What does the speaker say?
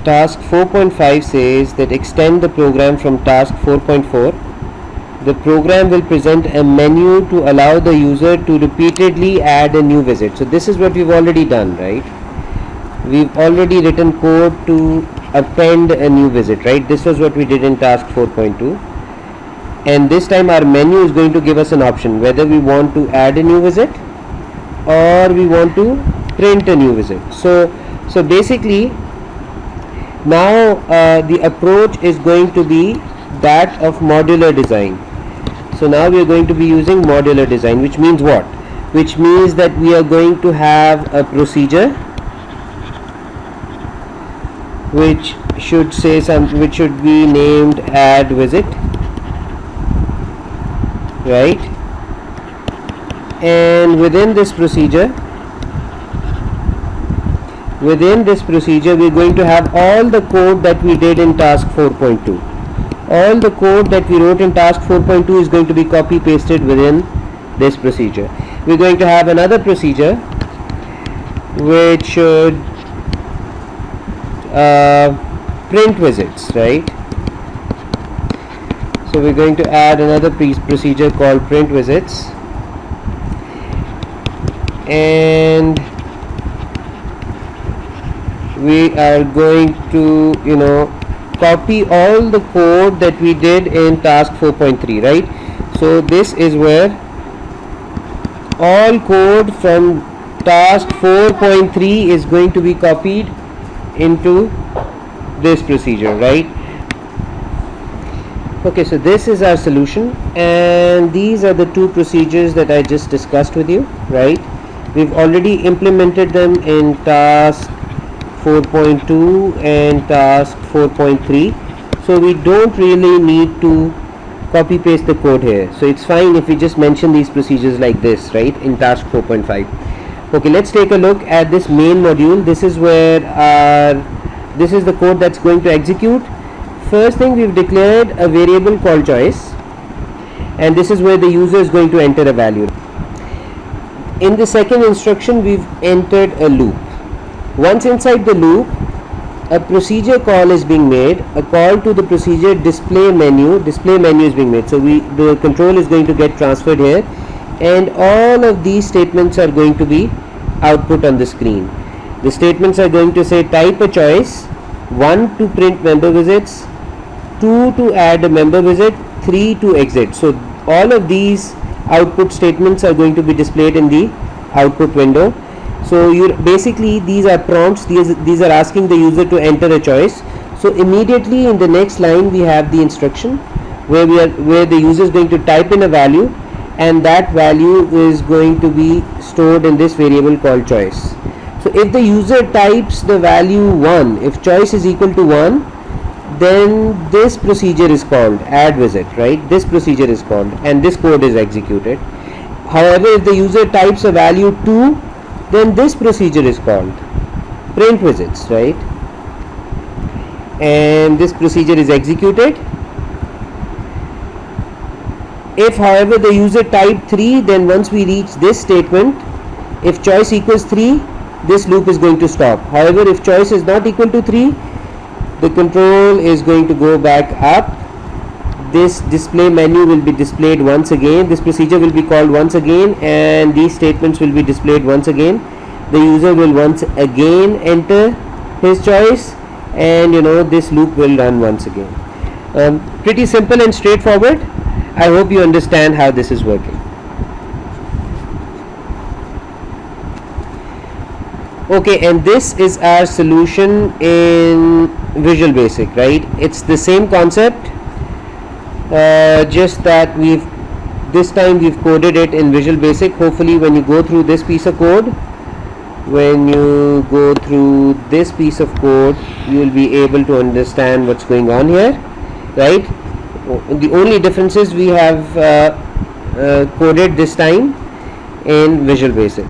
task 4.5 says that extend the program from task 4.4. The program will present a menu to allow the user to repeatedly add a new visit. So this is what we've already done, right? We've already written code to append a new visit, right? This was what we did in task 4.2. And this time our menu is going to give us an option whether we want to add a new visit or we want to print a new visit. So basically now the approach is going to be that of modular design. So now we are going to be using modular design, which means what? Which means that we are going to have a procedure which should say something, which should be named add visit, right? And within this procedure we're going to have all the code that we did in task 4.2. All the code that we wrote in task 4.2 is going to be copy pasted within this procedure. We're going to have another procedure which should print visits, right? So we're going to add another procedure called print visits, and we are going to copy all the code that we did in task 4.3, right? So this is where all code from task 4.3 is going to be copied into this procedure, right? Okay, so this is our solution, and these are the two procedures that I just discussed with you, right? We've already implemented them in task 4.2 and task 4.3, so we don't really need to copy paste the code here. So it's fine if we just mention these procedures like this, right, in task 4.5. Okay, let's take a look at this main module. This is where this is the code that's going to execute. First thing, we've declared a variable called choice, and this is where the user is going to enter a value. In the second instruction, we've entered a loop. Once inside the loop, a procedure call is being made, a call to the procedure display menu is being made. So the control is going to get transferred here, and all of these statements are going to be output on the screen. The statements are going to say type a choice, 1 to print member visits, 2 to add a member visit, 3 to exit. So all of these output statements are going to be displayed in the output window. So basically these are prompts, these are asking the user to enter a choice. So immediately in the next line we have the instruction where the user is going to type in a value, and that value is going to be stored in this variable called choice. So if the user types the value 1, if choice is equal to 1, then this procedure is called add visit, right? This procedure is called, and this code is executed. However, if the user types a value 2, then this procedure is called print visits, right? And this procedure is executed. If however the user typed 3, then once we reach this statement, if choice equals 3, this loop is going to stop. However, if choice is not equal to 3, the control is going to go back up. This display menu will be displayed once again, this procedure will be called once again, and these statements will be displayed once again. The user will once again enter his choice, and this loop will run once again. Pretty simple and straightforward. I hope you understand how this is working. Okay, and this is our solution in Visual Basic, right? It's the same concept, just that this time we've coded it in Visual Basic. Hopefully when you go through this piece of code, you will be able to understand what's going on here, right? The only difference is we have coded this time in Visual Basic.